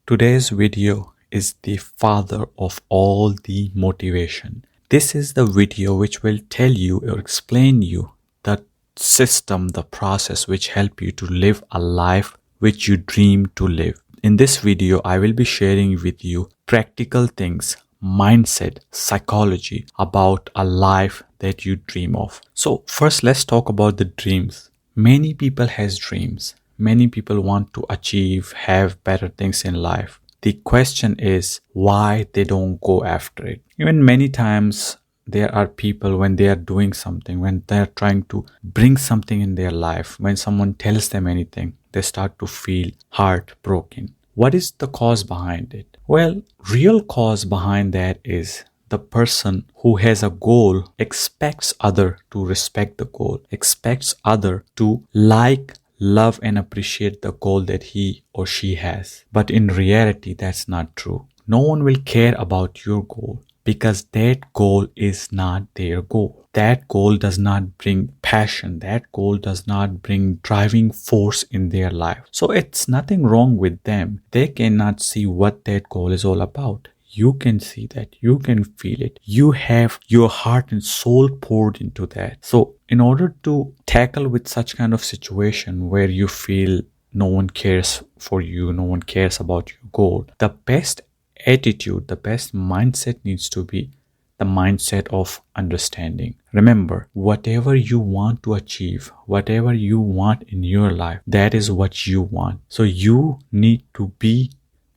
Today's video is the father of all the motivation. This is the video which will tell you or explain you the system, the process which help you to live a life which you dream to live. In this video, I will be sharing with you practical things, mindset, psychology about a life that you dream of. So first, let's talk about the dreams. Many people has dreams. Many people want to achieve, have better things in life. The question is why they don't go after it. Even many times there are people when they are doing something, when they're trying to bring something in their life, when someone tells them anything, they start to feel heartbroken. What is the cause behind it? Well, real cause behind that is the person who has a goal expects other to respect the goal, expects other to like, love and appreciate the goal that he or she has. But in reality, that's not true. No one will care about your goal because that goal is not their goal. That goal does not bring passion. That goal does not bring driving force in their life. So it's nothing wrong with them. They cannot see what that goal is all about. You can see that. You can feel it. You have your heart and soul poured into that. So in order to tackle with such kind of situation where you feel no one cares for you, no one cares about your goal, the best attitude, the best mindset needs to be the mindset of understanding. Remember, whatever you want to achieve, whatever you want in your life, that is what you want. So you need to be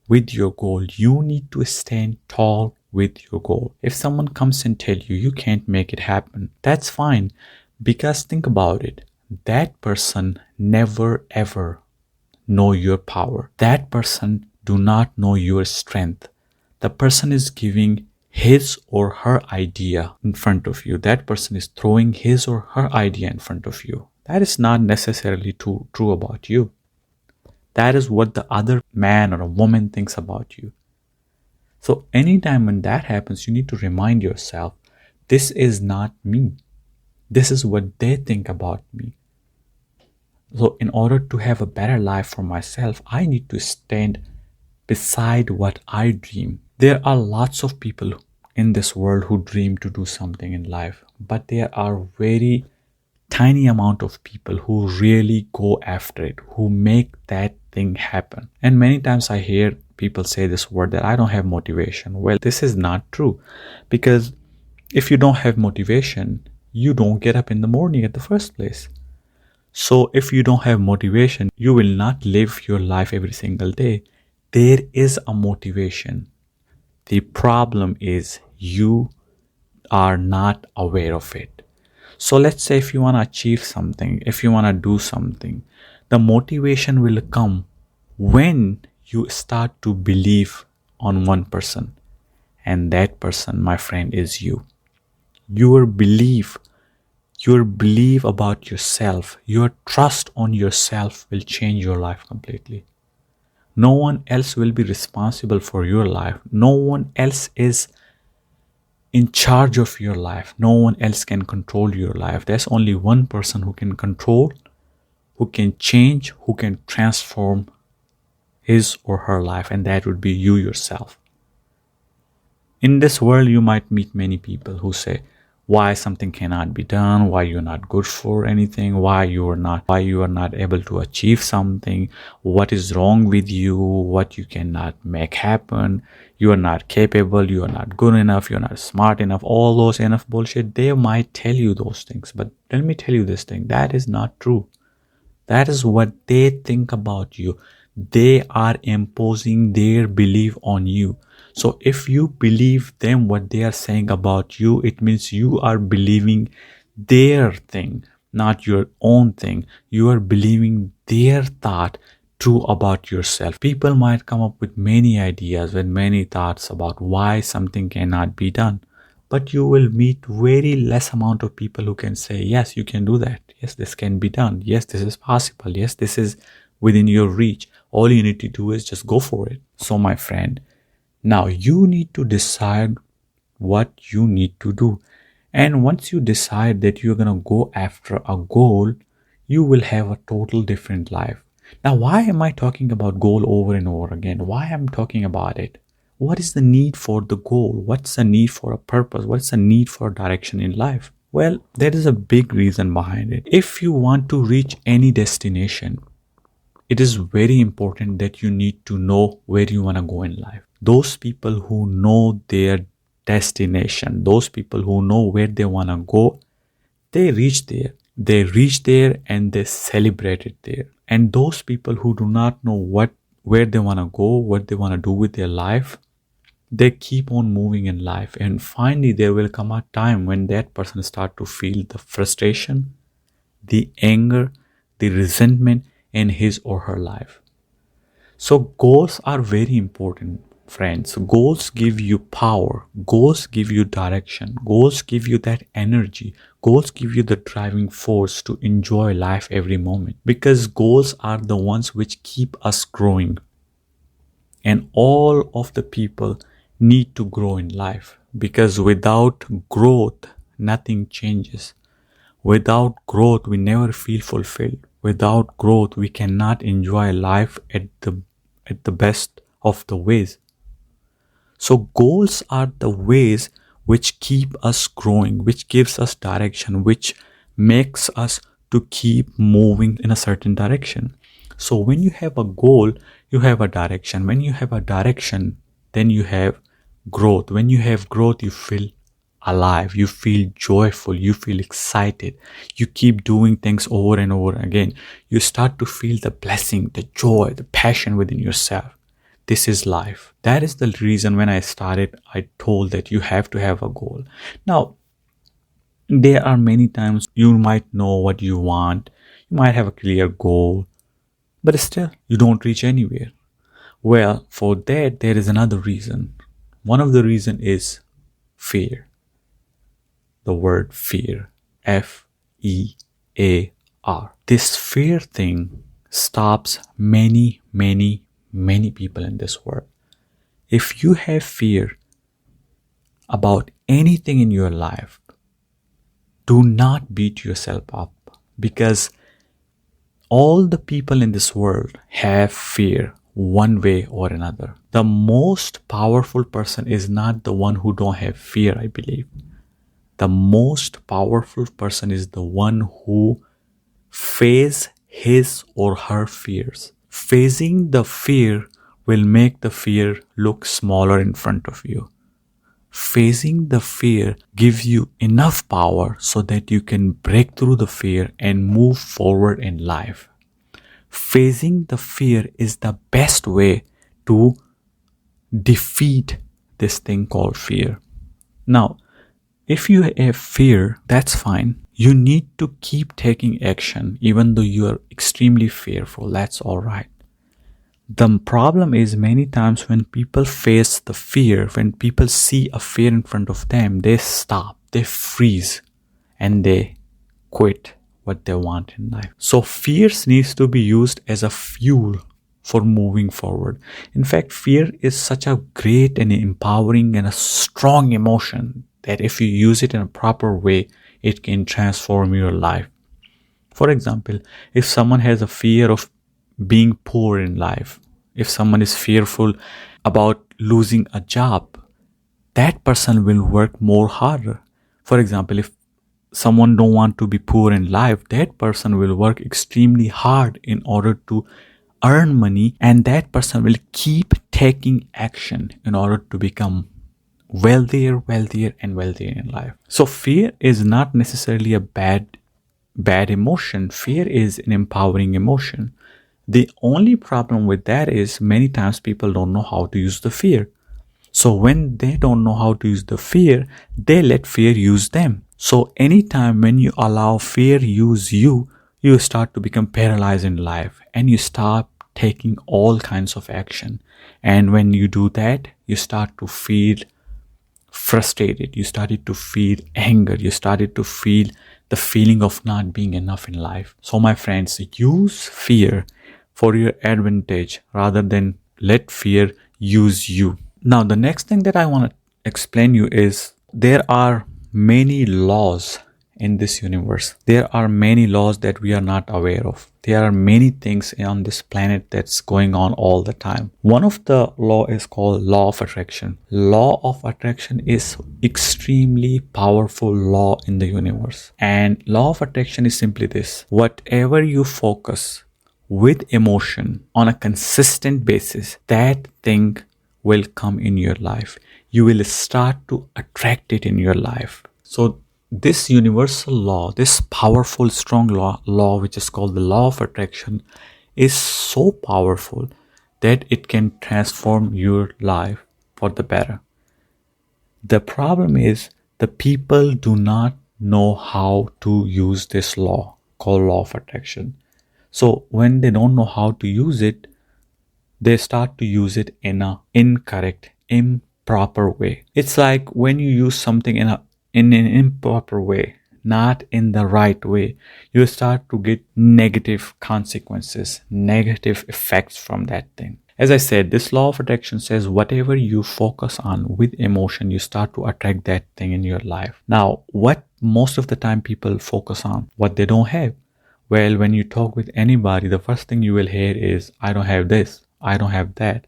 with your goal. You need to stand tall with your goal. If someone comes and tell you you can't make it happen, that's fine. Because think about it. That person never ever know your power. That person do not know your strength. The person is giving his or her idea in front of you. That person is throwing his or her idea in front of you. That is not necessarily true about you. That is what the other man or a woman thinks about you. So anytime when that happens, you need to remind yourself, this is not me. This is what they think about me. So in order to have a better life for myself, I need to stand beside what I dream. There are lots of people in this world who dream to do something in life, but there are very tiny amount of people who really go after it, who make that thing happen. And many times I hear people say this word that I don't have motivation. Well, this is not true, because if you don't have motivation, you don't get up in the morning at the first place. So if you don't have motivation, you will not live your life every single day. There is a motivation. The problem is you are not aware of it. So let's say if you want to achieve something, if you want to do something, the motivation will come when you start to believe on one person. And that person, my friend, is you. Your belief about yourself, your trust on yourself will change your life completely. No one else will be responsible for your life. No one else is in charge of your life. No one else can control your life. There's only one person who can control, who can change, who can transform his or her life, and that would be you yourself. In this world, you might meet many people who say why something cannot be done, why you're not good for anything, why you are not able to achieve something, what is wrong with you, what you cannot make happen, you are not capable, you are not good enough, you're not smart enough, all those enough bullshit. They might tell you those things, but let me tell you this thing, that is not true. That is what they think about you. They are imposing their belief on you. So if you believe them what they are saying about you, it means you are believing their thing, not your own thing. You are believing their thought true about yourself. People might come up with many ideas and many thoughts about why something cannot be done. But you will meet very less amount of people who can say, yes, you can do that. Yes, this can be done. Yes, this is possible. Yes, this is within your reach. All you need to do is just go for it. So my friend, now you need to decide what you need to do. And once you decide that you're going to go after a goal, you will have a total different life. Now, why am I talking about goal over and over again? Why am I talking about it? What is the need for the goal? What's the need for a purpose? What's the need for direction in life? Well, there is a big reason behind it. If you want to reach any destination, it is very important that you need to know where you want to go in life. Those people who know their destination, those people who know where they want to go, they reach there. They reach there and they celebrate it there. And those people who do not know where they want to go, what they want to do with their life, they keep on moving in life. And finally, there will come a time when that person start to feel the frustration, the anger, the resentment in his or her life. So goals are very important, friends. Goals give you power. Goals give you direction. Goals give you that energy. Goals give you the driving force to enjoy life every moment, because goals are the ones which keep us growing. And all of the people need to grow in life, because without growth, nothing changes. Without growth, we never feel fulfilled. Without growth, we cannot enjoy life at the best of the ways. So goals are the ways which keep us growing, which gives us direction, which makes us to keep moving in a certain direction. So when you have a goal, you have a direction. When you have a direction, then you have growth. When you have growth, you feel alive, you feel joyful, you feel excited, you keep doing things over and over again. You start to feel the blessing, the joy, the passion within yourself. This is life. That is the reason when I started, I told that you have to have a goal. Now, there are many times you might know what you want, you might have a clear goal, but still you don't reach anywhere. Well, for that, there is another reason. One of the reason is fear. The word fear, F-E-A-R. This fear thing stops many people in this world. If you have fear about anything in your life, do not beat yourself up, because all the people in this world have fear one way or another. The most powerful person is not the one who don't have fear, I believe. The most powerful person is the one who faces his or her fears. Facing the fear will make the fear look smaller in front of you. Facing the fear gives you enough power so that you can break through the fear and move forward in life. Facing the fear is the best way to defeat this thing called fear. Now, if you have fear, that's fine. You need to keep taking action even though you are extremely fearful. That's all right. The problem is many times when people face the fear, when people see a fear in front of them, they stop, they freeze, and they quit what they want in life. So fears needs to be used as a fuel for moving forward. In fact, fear is such a great and empowering and a strong emotion that if you use it in a proper way, it can transform your life. For example, if someone has a fear of being poor in life, if someone is fearful about losing a job, that person will work more harder. For example, if someone don't want to be poor in life, that person will work extremely hard in order to earn money, and that person will keep taking action in order to become wealthier in life. So fear is not necessarily a bad emotion. Fear is an empowering emotion. The only problem with that is many times people don't know how to use the fear. So when they don't know how to use the fear, they let fear use them. So anytime when you allow fear use you, you start to become paralyzed in life and you start taking all kinds of action. And when you do that, you start to feel frustrated, you started to feel anger, you started to feel the feeling of not being enough in life. So my friends, use fear for your advantage rather than let fear use you. Now, the next thing that I want to explain you is there are many laws in this universe. There are many laws that we are not aware of. There are many things on this planet that's going on all the time. One of the law is called law of attraction. Law of attraction is extremely powerful law in the universe. And law of attraction is simply this: whatever you focus with emotion on a consistent basis, that thing will come in your life. You will start to attract it in your life. So this universal law, this powerful, strong law, which is called the law of attraction, is so powerful that it can transform your life for the better. The problem is the people do not know how to use this law called law of attraction. So when they don't know how to use it, they start to use it in an incorrect, improper way. It's like when you use something in an improper way, not in the right way, you start to get negative consequences, negative effects from that thing. As I said, this law of attraction says whatever you focus on with emotion, you start to attract that thing in your life. Now, what most of the time people focus on? What they don't have. Well, when you talk with anybody, the first thing you will hear is, I don't have this, I don't have that,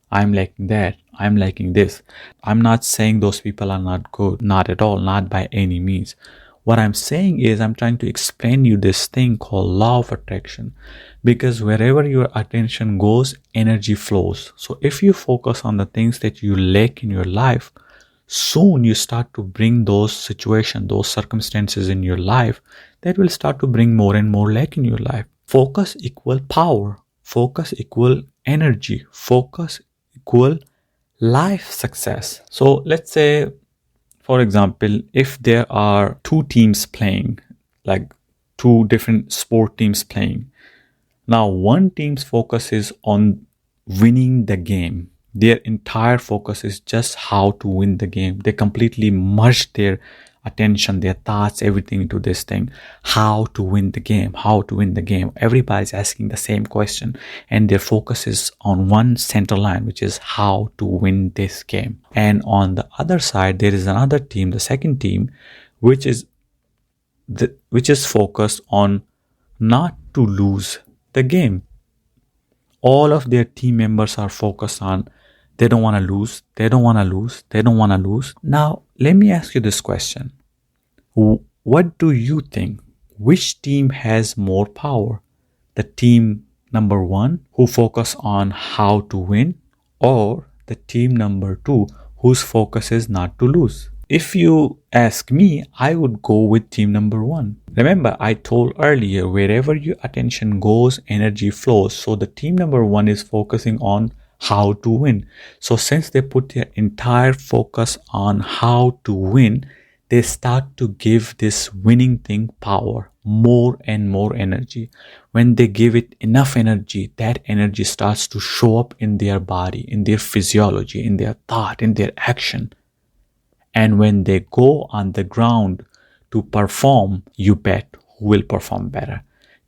I'm lacking that, I'm lacking this. I'm not saying those people are not good, not at all, not by any means. What I'm saying is I'm trying to explain you this thing called law of attraction, because wherever your attention goes, energy flows. So if you focus on the things that you lack in your life, soon you start to bring those situations, those circumstances in your life that will start to bring more and more lack in your life. Focus equal power. Focus equal energy. Focus equal life success. So let's say, for example, if there are two teams playing, like two different sport teams playing. Now, one team's focus is on winning the game. Their entire focus is just how to win the game. They completely merge their attention, their thoughts, everything into this thing. How to win the game, how to win the game. Everybody's asking the same question, and their focus is on one center line, which is how to win this game. And on the other side, there is another team, the second team, which is focused on not to lose the game. All of their team members are focused on they don't want to lose, they don't want to lose, they don't want to lose. Now, let me ask you this question. What do you think? Which team has more power? The team number one who focus on how to win, or the team number two whose focus is not to lose? If you ask me, I would go with team number one. Remember, I told earlier, wherever your attention goes, energy flows. So the team number one is focusing on how to win. So since they put their entire focus on how to win, they start to give this winning thing power, more and more energy. When they give it enough energy, that energy starts to show up in their body, in their physiology, in their thought, in their action. And when they go on the ground to perform, you bet who will perform better.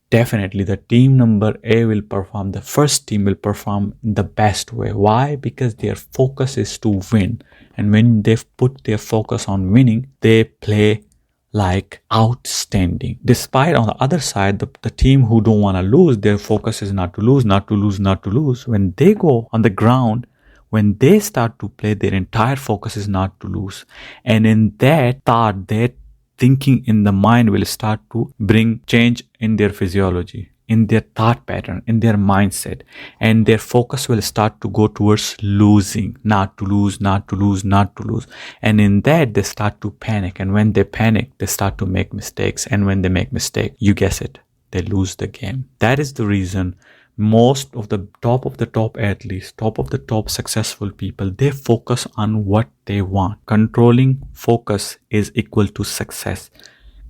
Definitely the team number A will perform. The first team will perform in the best way. Why? Because their focus is to win. And when they've put their focus on winning, they play like outstanding. Despite on the other side, the team who don't want to lose, their focus is not to lose, not to lose, not to lose. When they go on the ground, when they start to play, their entire focus is not to lose. And in that thought, that thinking in the mind will start to bring change in their physiology, in their thought pattern, in their mindset. And their focus will start to go towards losing, not to lose, not to lose, not to lose. And in that, they start to panic. And when they panic, they start to make mistakes. And when they make mistakes, you guess it, they lose the game. That is the reason most of the top athletes, top of the top successful people, they focus on what they want. Controlling focus is equal to success.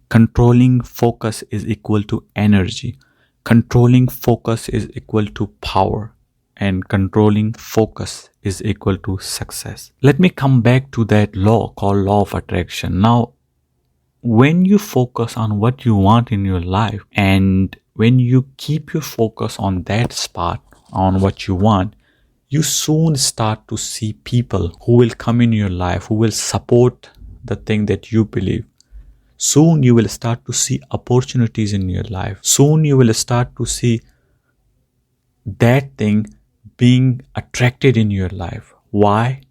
Controlling focus is equal to energy. Controlling focus is equal to power. And controlling focus is equal to success. Let me come back to that law called law of attraction. Now, when you focus on what you want in your life, and when you keep your focus on that spot, on what you want, you soon start to see people who will come in your life, who will support the thing that you believe. Soon you will start to see opportunities in your life. Soon you will start to see that thing being attracted in your life. Why?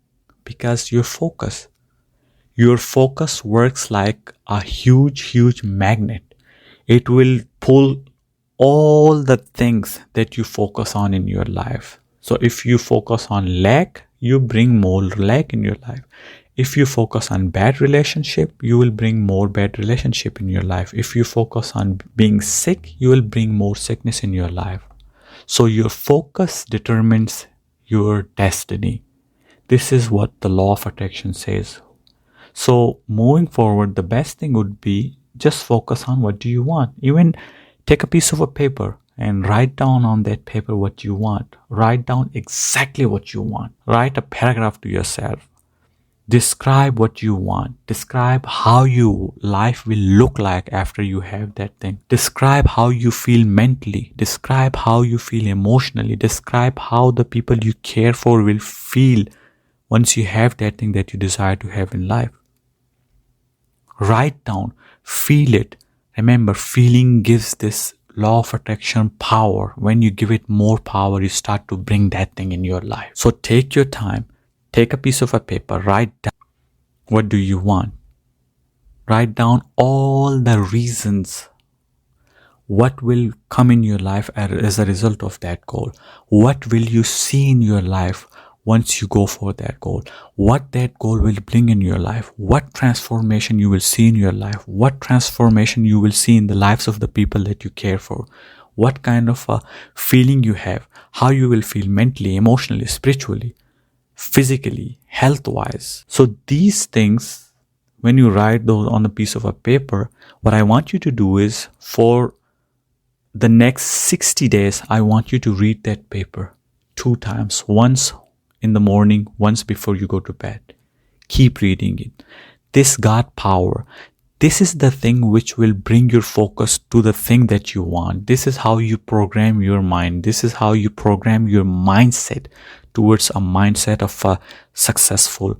Because your focus works like a huge magnet. It will pull all the things that you focus on in your life. So if you focus on lack, you bring more lack in your life. If you focus on bad relationship, you will bring more bad relationship in your life. If you focus on being sick, you will bring more sickness in your life. So your focus determines your destiny. This is what the law of attraction says. So moving forward, the best thing would be just focus on what do you want. Even take a piece of a paper and write down on that paper what you want. Write down exactly what you want. Write a paragraph to yourself. Describe what you want. Describe how your life will look like after you have that thing. Describe how you feel mentally. Describe how you feel emotionally. Describe how the people you care for will feel once you have that thing that you desire to have in life. Write down. Feel it. Remember, feeling gives this law of attraction power. When you give it more power, you start to bring that thing in your life. So take your time. Take a piece of a paper, write down what do you want. Write down all the reasons what will come in your life as a result of that goal. What will you see in your life once you go for that goal? What that goal will bring in your life? What transformation you will see in your life? What transformation you will see in the lives of the people that you care for? What kind of a feeling you have? How you will feel mentally, emotionally, spiritually, physically, health-wise. So these things, when you write those on a piece of a paper, what I want you to do is for the next 60 days, I want you to read that paper 2 times. Once in the morning, once before you go to bed. Keep reading it. This got power. This is the thing which will bring your focus to the thing that you want. This is how you program your mind. This is how you program your mindset towards a mindset of a successful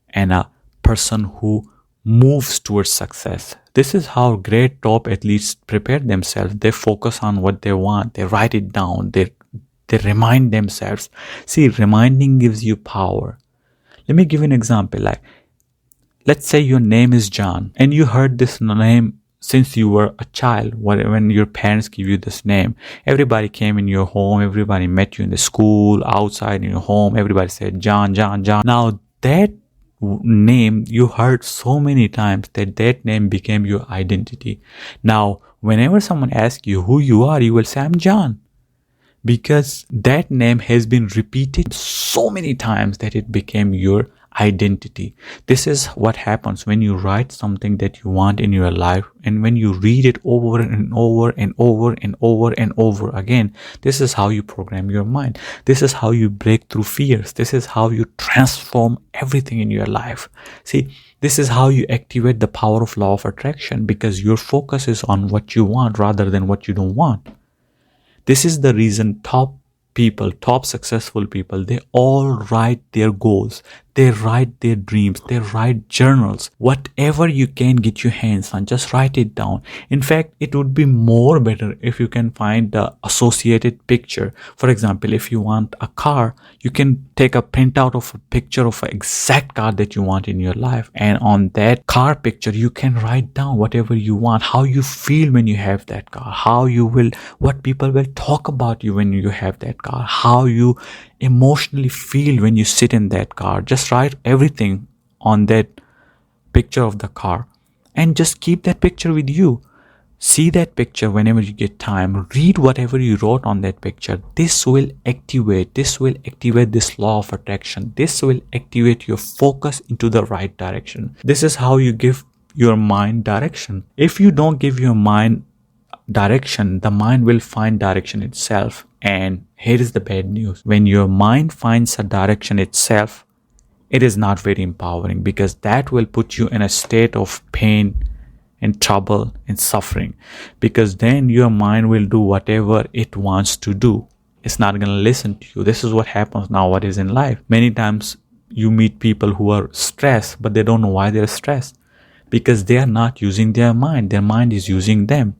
and a person who moves towards success. This is how great top athletes prepare themselves. They focus on what they want. They write it down. They remind themselves. See, reminding gives you power. Let me give you an example. Like, let's say your name is John and you heard this name since you were a child. When your parents give you this name, everybody came in your home, everybody met you in the school, outside in your home, everybody said John, John, John. Now that name you heard so many times that name became your identity. Now whenever someone asks you who you are, you will say I'm John, because that name has been repeated so many times that it became your identity. This is what happens when you write something that you want in your life, and when you read it over and over and over and over and over again. This is how you program your mind. This is how you break through fears. This is how you transform everything in your life. See, this is how you activate the power of law of attraction, because your focus is on what you want rather than what you don't want. This is the reason top successful people, they all write their goals. They write their dreams. They write journals. Whatever you can get your hands on, just write it down. In fact, it would be more better if you can find the associated picture. For example, if you want a car, you can take a printout of a picture of an exact car that you want in your life. And on that car picture, you can write down whatever you want, how you feel when you have that car, what people will talk about you when you have that car, how you emotionally feel when you sit in that car. Just write everything on that picture of the car and just keep that picture with you. See that picture whenever you get time. Read whatever you wrote on that picture. This will activate this law of attraction. This will activate your focus into the right direction. This is how you give your mind direction. If you don't give your mind direction, the mind will find direction itself. And here is the bad news. When your mind finds a direction itself, it is not very empowering, because that will put you in a state of pain and trouble and suffering, because then your mind will do whatever it wants to do. It's not going to listen to you. This is what happens nowadays in life. Many times you meet people who are stressed, but they don't know why they're stressed, because they are not using their mind is using them.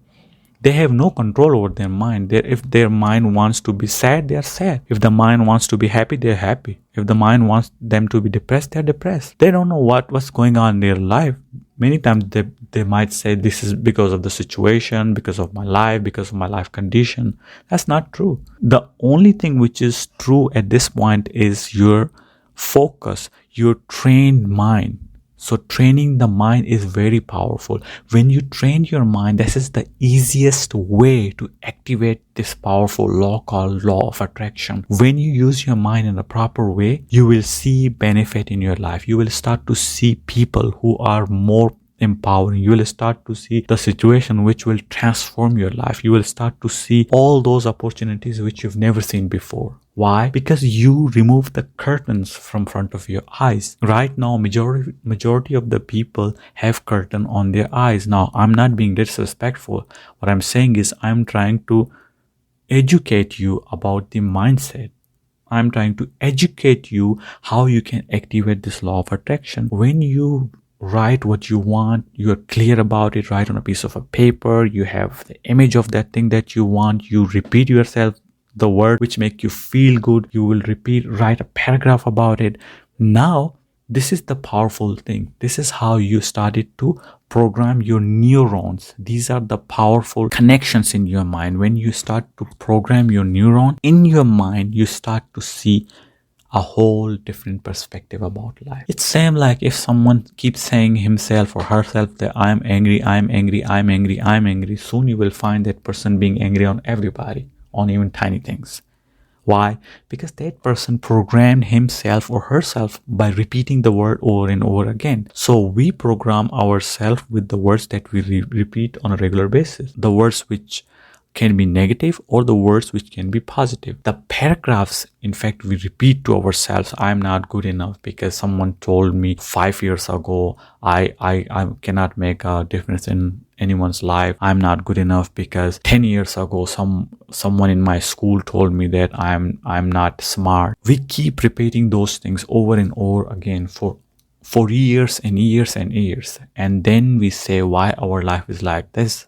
They have no control over their mind. If their mind wants to be sad, they are sad. If the mind wants to be happy, they're happy. If the mind wants them to be depressed, they're depressed. They don't know what's going on in their life. Many times they might say, this is because of the situation, because of my life, because of my life condition. That's not true. The only thing which is true at this point is your focus, your trained mind. So training the mind is very powerful. When you train your mind, this is the easiest way to activate this powerful law called law of attraction. When you use your mind in a proper way, you will see benefit in your life. You will start to see people who are more empowering. You will start to see the situation which will transform your life. You will start to see all those opportunities which you've never seen before. Why? Because you remove the curtains from front of your eyes. Right now, majority of the people have curtain on their eyes. Now, I'm not being disrespectful. What I'm saying is I'm trying to educate you about the mindset. I'm trying to educate you how you can activate this law of attraction. When you write what you want, you're clear about it, write on a piece of a paper, you have the image of that thing that you want, you repeat yourself the word which make you feel good, you will write a paragraph about it. Now, this is the powerful thing. This is how you started to program your neurons. These are the powerful connections in your mind. When you start to program your neuron in your mind, you start to see a whole different perspective about life. It's same like if someone keeps saying himself or herself that I'm angry, I'm angry, I'm angry, I'm angry. Soon you will find that person being angry on everybody, on even tiny things. Why? Because that person programmed himself or herself by repeating the word over and over again. So we program ourselves with the words that we repeat on a regular basis. The words which can be negative or the words which can be positive. The paragraphs, in fact, we repeat to ourselves, I'm not good enough because someone told me 5 years ago, I cannot make a difference in anyone's life. I'm not good enough because 10 years ago, someone in my school told me that I'm not smart. We keep repeating those things over and over again for years and years and years. And then we say why our life is like this.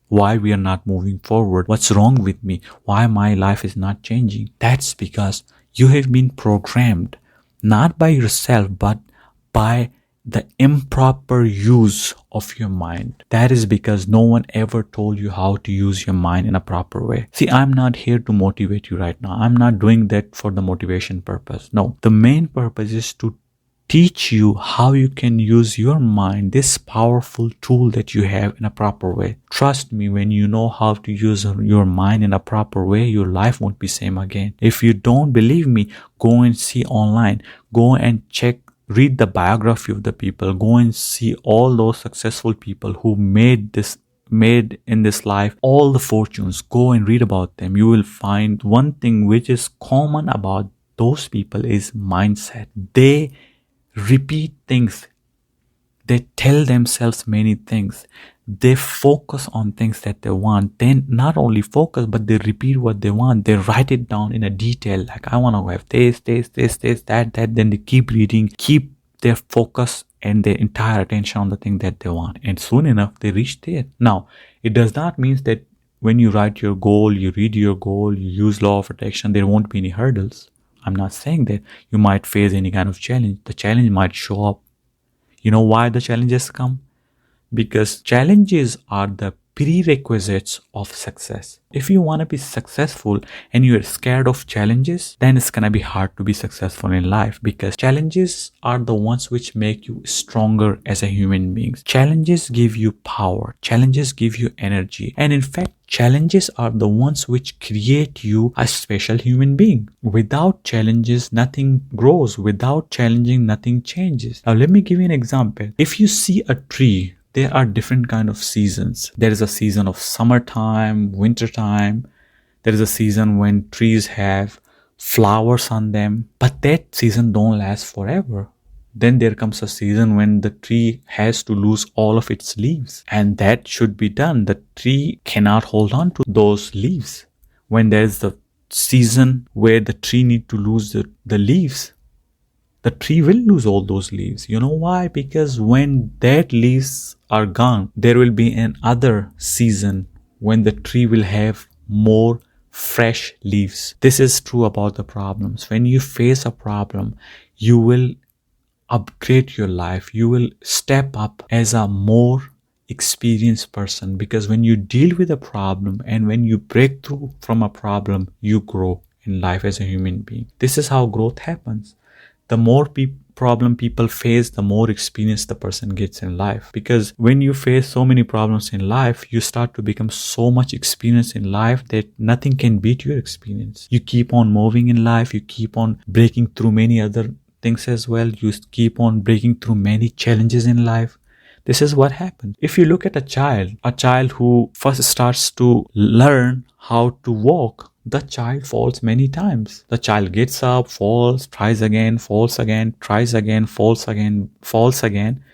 Why we are not moving forward? What's wrong with me? Why my life is not changing? That's because you have been programmed, not by yourself, but by the improper use of your mind. That is because no one ever told you how to use your mind in a proper way. See, I'm not here to motivate you right now. I'm not doing that for the motivation purpose. No, the main purpose is to teach you how you can use your mind, this powerful tool that you have, in a proper way. Trust me, when you know how to use your mind in a proper way, your life won't be same again. If you don't believe me, go and see online. Go and read the biography of the people. Go and see all those successful people who made in this life all the fortunes. Go and read about them. You will find one thing which is common about those people is mindset. They repeat things. They tell themselves many things. They focus on things that they want. Then not only focus, but they repeat what they want. They write it down in a detail. Like, I want to have this, that. Then they keep reading, keep their focus and their entire attention on the thing that they want. And soon enough, they reach there. Now, it does not mean that when you write your goal, you read your goal, you use law of attraction, there won't be any hurdles. I'm not saying that. You might face any kind of challenge. The challenge might show up. You know why the challenges come? Because challenges are the prerequisites of success. If you want to be successful and you're scared of challenges, then it's going to be hard to be successful in life, because challenges are the ones which make you stronger as a human being. Challenges give you power. Challenges give you energy. And in fact, challenges are the ones which create you a special human being. Without challenges, nothing grows. Without challenging, nothing changes. Now, let me give you an example. If you see a tree, there are different kind of seasons. There is a season of summertime, wintertime. There is a season when trees have flowers on them. But that season don't last forever. Then there comes a season when the tree has to lose all of its leaves. And that should be done. The tree cannot hold on to those leaves. When there is the season where the tree need to lose the leaves, the tree will lose all those leaves. You know why? Because when that leaves are gone, there will be another season when the tree will have more fresh leaves. This is true about the problems. When you face a problem, you will upgrade your life. You will step up as a more experienced person, because when you deal with a problem and when you break through from a problem, you grow in life as a human being. This is how growth happens. The more problem people face, the more experience the person gets in life. Because when you face so many problems in life, you start to become so much experience in life that nothing can beat your experience. You keep on moving in life, you keep on breaking through many other things as well. You keep on breaking through many challenges in life. This is what happens. If you look at a child who first starts to learn how to walk, the child falls many times. The child gets up, falls, tries again, falls again, tries again, falls again, falls again.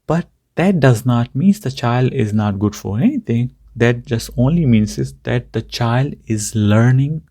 But that does not mean the child is not good for anything. That just only means is that the child is learning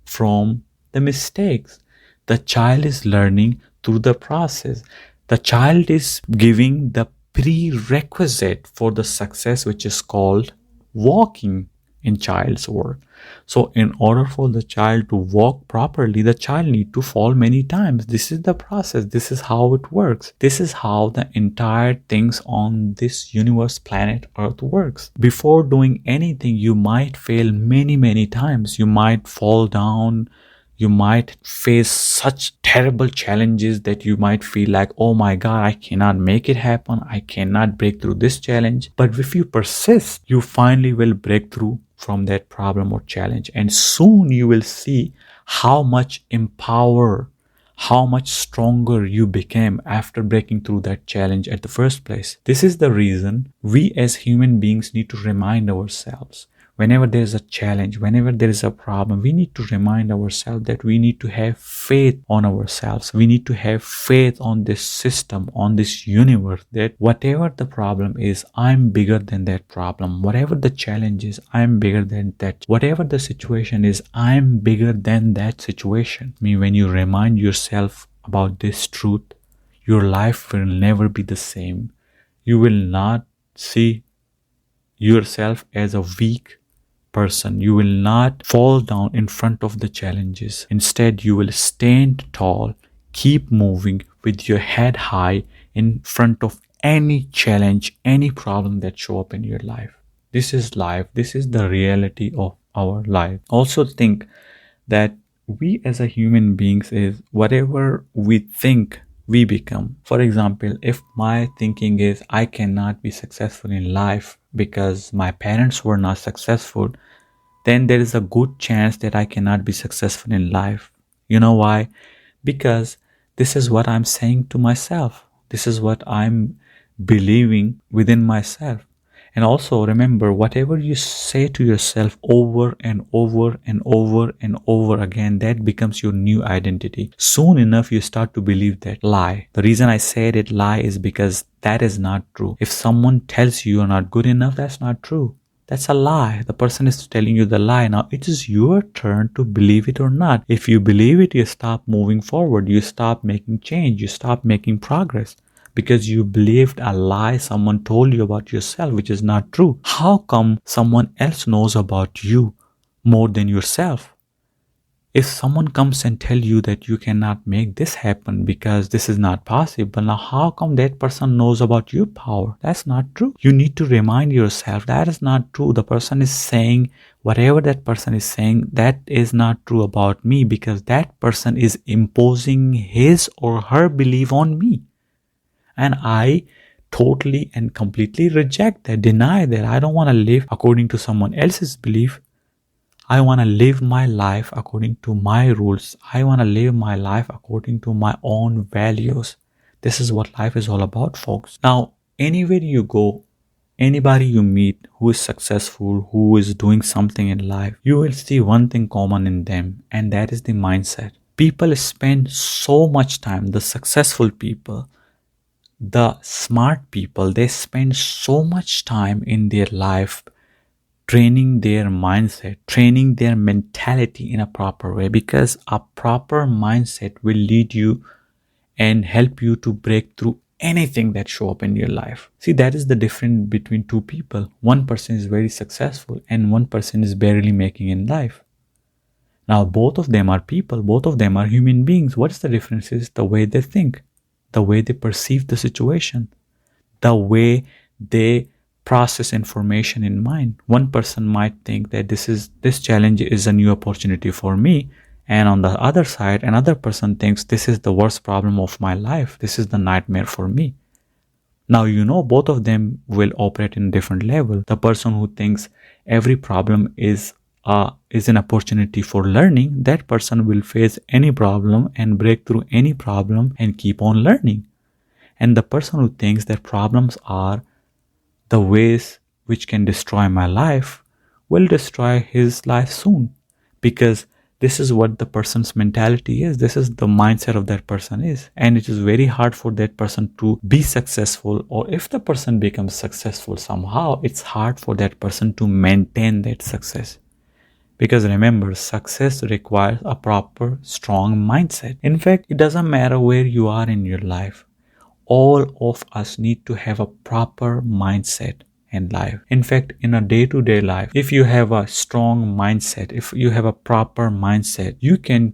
from the mistakes. The child is learning through the process. The child is giving the prerequisite for the success, which is called walking in child's world. So in order for the child to walk properly, the child need to fall many times. This is the process. This is how it works. This is how the entire things on this universe, planet Earth works. Before doing anything, you might fail many times. You might fall down. You might face such terrible challenges that you might feel like, oh my God, I cannot make it happen. I cannot break through this challenge. But if you persist, you finally will break through from that problem or challenge. And soon you will see how much empowered, how much stronger you became after breaking through that challenge at the first place. This is the reason we as human beings need to remind ourselves. Whenever there is a challenge, whenever there is a problem, we need to remind ourselves that we need to have faith on ourselves. We need to have faith on this system, on this universe, that whatever the problem is, I'm bigger than that problem. Whatever the challenge is, I'm bigger than that. Whatever the situation is, I'm bigger than that situation. I mean, when you remind yourself about this truth, your life will never be the same. You will not see yourself as a weak person. You will not fall down in front of the challenges. Instead, you will stand tall, keep moving with your head high in front of any challenge, any problem that show up in your life. This is life. This is the reality of our life. Also think that we as a human beings is whatever we think we become. For example, if my thinking is I cannot be successful in life because my parents were not successful, then there is a good chance that I cannot be successful in life. You know why? Because this is what I'm saying to myself. This is what I'm believing within myself. And also remember, whatever you say to yourself over and over and over and over again, that becomes your new identity. Soon enough, you start to believe that lie. The reason I said it lie is because that is not true. If someone tells you you're not good enough, that's not true. That's a lie. The person is telling you the lie. Now it is your turn to believe it or not. If you believe it, you stop moving forward. You stop making change. You stop making progress. Because you believed a lie someone told you about yourself, which is not true. How come someone else knows about you more than yourself? If someone comes and tell you that you cannot make this happen because this is not possible, now how come that person knows about your power? That's not true. You need to remind yourself that is not true. The person is saying whatever that person is saying, that is not true about me, because that person is imposing his or her belief on me. And I totally and completely reject that, deny that. I don't want to live according to someone else's belief. I want to live my life according to my rules. I want to live my life according to my own values. This is what life is all about, folks. Now, anywhere you go, anybody you meet who is successful, who is doing something in life, you will see one thing common in them, and that is the mindset. People spend so much time, the successful people, the smart people, they spend so much time in their life training their mindset, training their mentality in a proper way, because a proper mindset will lead you and help you to break through anything that show up in your life. See, that is the difference between two people. One person is very successful and one person is barely making in life. Now, both of them are people, both of them are human beings. What's the difference is the way they think, the way they perceive the situation, the way they process information in mind. One person might think that this challenge is a new opportunity for me, and on the other side another person thinks this is the worst problem of my life, this is the nightmare for me. Now both of them will operate in different level. The person who thinks every problem is an opportunity for learning, that person will face any problem and break through any problem and keep on learning. And the person who thinks that problems are the ways which can destroy my life will destroy his life soon, because this is what the person's mentality is. This is the mindset of that person is. And it is very hard for that person to be successful, or if the person becomes successful somehow, it's hard for that person to maintain that success. Because remember, success requires a proper, strong mindset. In fact, it doesn't matter where you are in your life. All of us need to have a proper mindset in life. In fact, in a day-to-day life, if you have a strong mindset, if you have a proper mindset, you can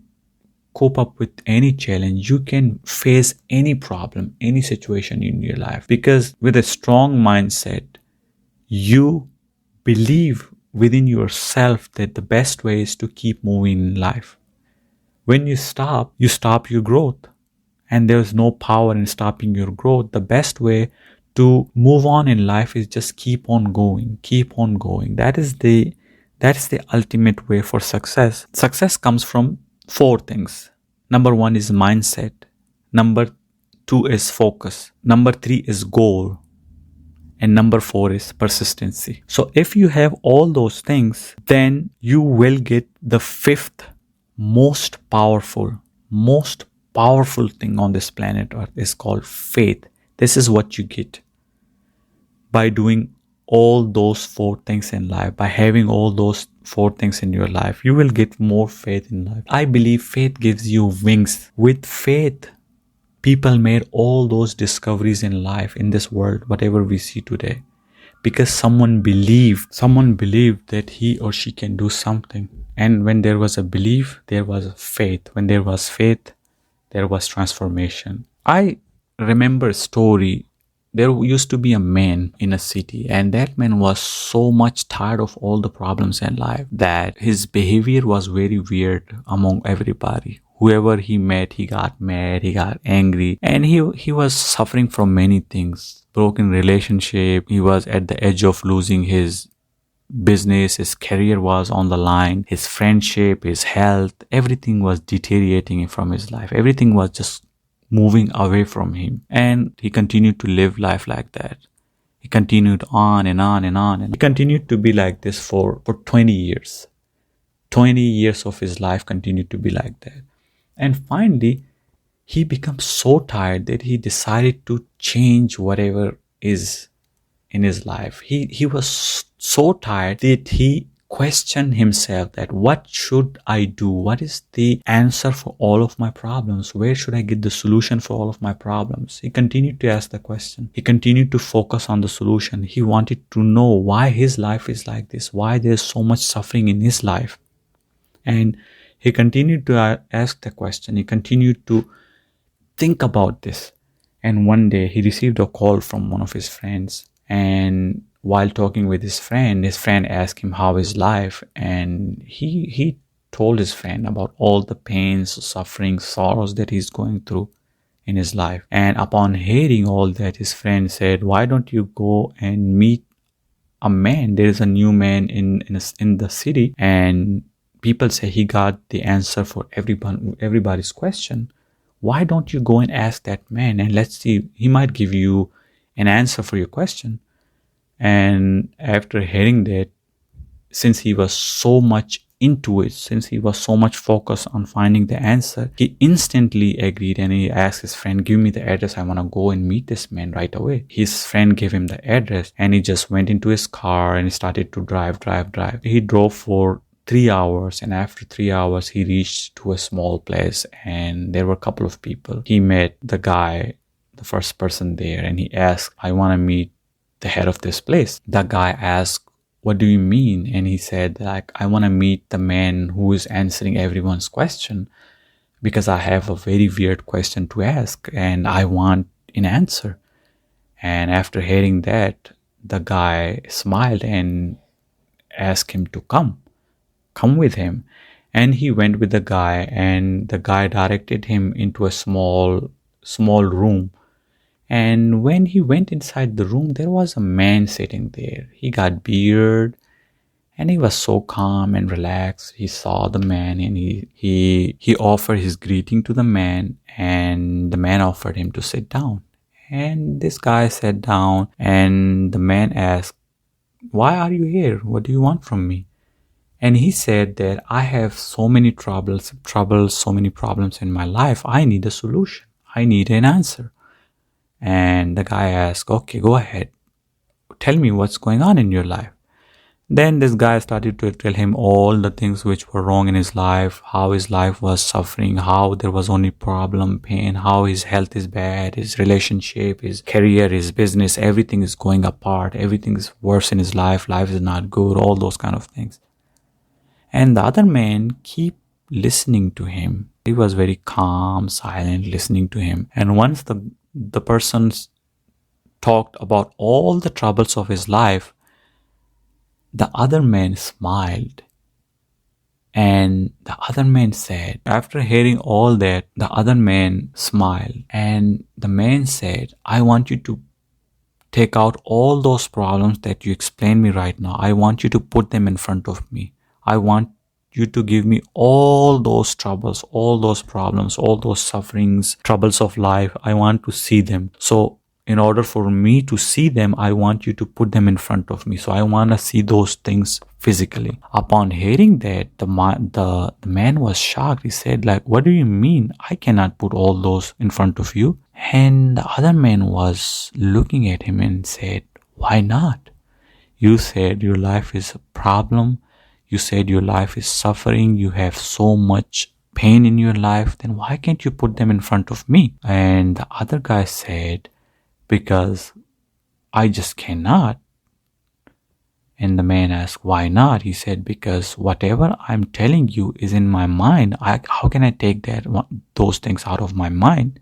cope up with any challenge. You can face any problem, any situation in your life. Because with a strong mindset, you believe within yourself that the best way is to keep moving in life. When you stop your growth. And there's no power in stopping your growth. The best way to move on in life is just keep on going. That is the ultimate way for success. Success comes from 4 things. Number 1 is mindset. Number 2 is focus. Number 3 is goal. And number 4 is persistency. So if you have all those things, then you will get the 5th most powerful thing on this planet Earth is called faith. This is what you get by doing all those 4 things in life. By having all those 4 things in your life, you will get more faith in life. I believe faith gives you wings. With faith, people made all those discoveries in life, in this world, whatever we see today, because someone believed that he or she can do something. And when there was a belief, there was faith. When there was faith, there was transformation. I remember a story. There used to be a man in a city, and that man was so much tired of all the problems in life that his behavior was very weird among everybody. Whoever he met, he got mad, he got angry, and he was suffering from many things. Broken relationship, he was at the edge of losing his business, his career was on the line, his friendship, his health, everything was deteriorating from his life. Everything was just moving away from him. And he continued to live life like that. He continued on and on and on. And he continued to be like this for 20 years. 20 years of his life continued to be like that. And finally, he becomes so tired that he decided to change whatever is in his life. He was so tired that he questioned himself that what should I do? What is the answer for all of my problems? Where should I get the solution for all of my problems? He continued to ask the question. He continued to focus on the solution. He wanted to know why his life is like this, why there's so much suffering in his life. And he continued to ask the question. He continued to think about this. And one day he received a call from one of his friends. And while talking with his friend asked him how his life, and he told his friend about all the pains, suffering, sorrows that he's going through in his life. And upon hearing all that, his friend said, why don't you go and meet a man? There is a new man in the city, and people say he got the answer for everybody's question. Why don't you go and ask that man, and let's see, he might give you an answer for your question. And after hearing that, since he was so much into it, since he was so much focused on finding the answer, he instantly agreed, and he asked his friend, give me the address, I want to go and meet this man right away. His friend gave him the address, and he just went into his car and started to drive. He drove for 3 hours, and after 3 hours he reached to a small place, and there were a couple of people. He met the guy, the first person there, and he asked, I want to meet the head of this place. The guy asked, what do you mean? And he said, like, I want to meet the man who is answering everyone's question, because I have a very weird question to ask and I want an answer. And after hearing that, the guy smiled and asked him to come with him. And he went with the guy, and the guy directed him into a small room. And when he went inside the room, there was a man sitting there. He got beard, and he was so calm and relaxed. He saw the man, and he offered his greeting to the man, and the man offered him to sit down. And this guy sat down, and the man asked, why are you here? What do you want from me? And he said that I have so many troubles, so many problems in my life. I need a solution. I need an answer. And the guy asked, okay, go ahead. Tell me what's going on in your life. Then this guy started to tell him all the things which were wrong in his life, how his life was suffering, how there was only problem, pain, how his health is bad, his relationship, his career, his business, everything is going apart, everything is worse in his life is not good, all those kind of things. And the other man keep listening to him. He was very calm, silent, listening to him. And once the person talked about all the troubles of his life, the other man smiled. And the other man said, after hearing all that, the other man smiled. And the man said, I want you to take out all those problems that you explained me right now. I want you to put them in front of me. I want you to give me all those troubles, all those problems, all those sufferings, troubles of life. I want to see them. So in order for me to see them, I want you to put them in front of me. So I want to see those things physically. Upon hearing that, the man was shocked. He said, like, what do you mean? I cannot put all those in front of you. And the other man was looking at him and said, why not? You said your life is a problem. You said your life is suffering. You have so much pain in your life. Then why can't you put them in front of me? And the other guy said, because I just cannot. And the man asked, why not? He said, because whatever I'm telling you is in my mind. How can I take those things out of my mind?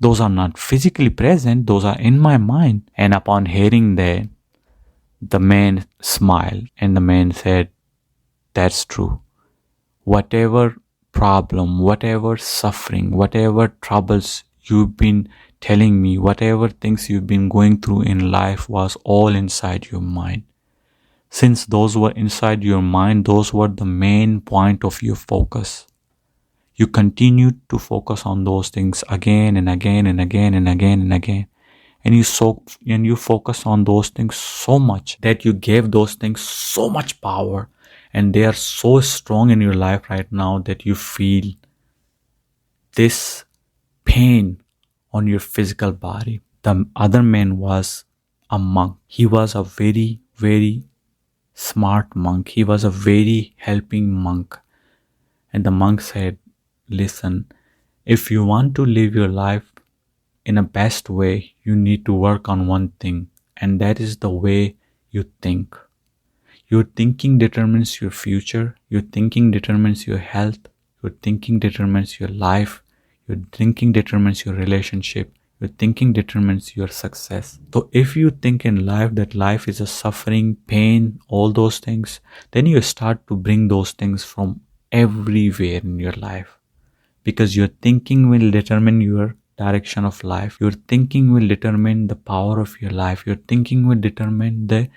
Those are not physically present. Those are in my mind. And upon hearing that, the man smiled, and the man said, that's true. Whatever problem, whatever suffering, whatever troubles you've been telling me, whatever things you've been going through in life was all inside your mind. Since those were inside your mind, those were the main point of your focus. You continued to focus on those things again and again and again and again and again. And you focus on those things so much that you gave those things so much power. And they are so strong in your life right now that you feel this pain on your physical body. The other man was a monk. He was a very, very smart monk. He was a very helping monk. And the monk said, listen, if you want to live your life in a best way, you need to work on one thing, and that is the way you think. Your thinking determines your future. Your thinking determines your health. Your thinking determines your life. Your thinking determines your relationship. Your thinking determines your success. So if you think in life that life is a suffering, pain, all those things, then you start to bring those things from everywhere in your life. Because your thinking will determine your direction of life. Your thinking will determine the power of your life. Your thinking will determine the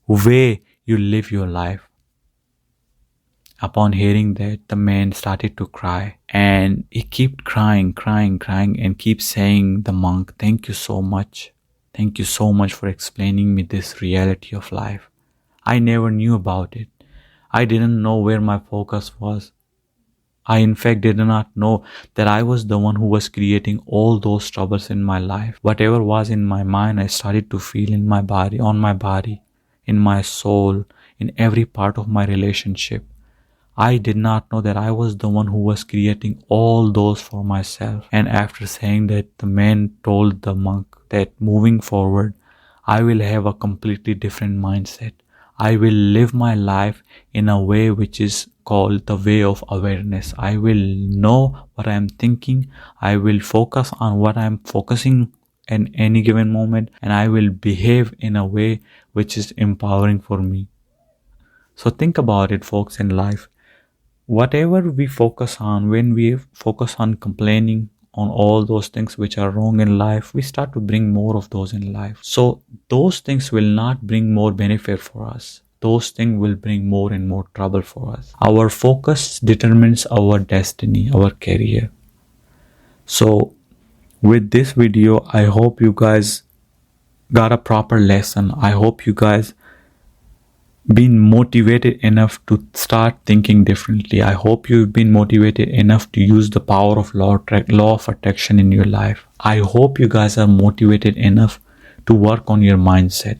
way you live your life. Upon hearing that, the man started to cry, and he kept crying and keep saying, the monk, thank you so much. Thank you so much for explaining me this reality of life. I never knew about it. I didn't know where my focus was. I in fact did not know that I was the one who was creating all those troubles in my life. Whatever was in my mind, I started to feel in my body, on my body, in my soul, in every part of my relationship. I did not know that I was the one who was creating all those for myself. And after saying that, the man told the monk that moving forward, I will have a completely different mindset. I will live my life in a way which is called the way of awareness. I will know what I am thinking. I will focus on what I am focusing in any given moment, and I will behave in a way which is empowering for me. So think about it, folks, in life. Whatever we focus on, when we focus on complaining on all those things which are wrong in life, we start to bring more of those in life. So those things will not bring more benefit for us. Those things will bring more and more trouble for us. Our focus determines our destiny, our career. So with this video, I hope you guys got a proper lesson. I hope you guys been motivated enough to start thinking differently. I hope you've been motivated enough to use the power of law of attraction in your life. I hope you guys are motivated enough to work on your mindset.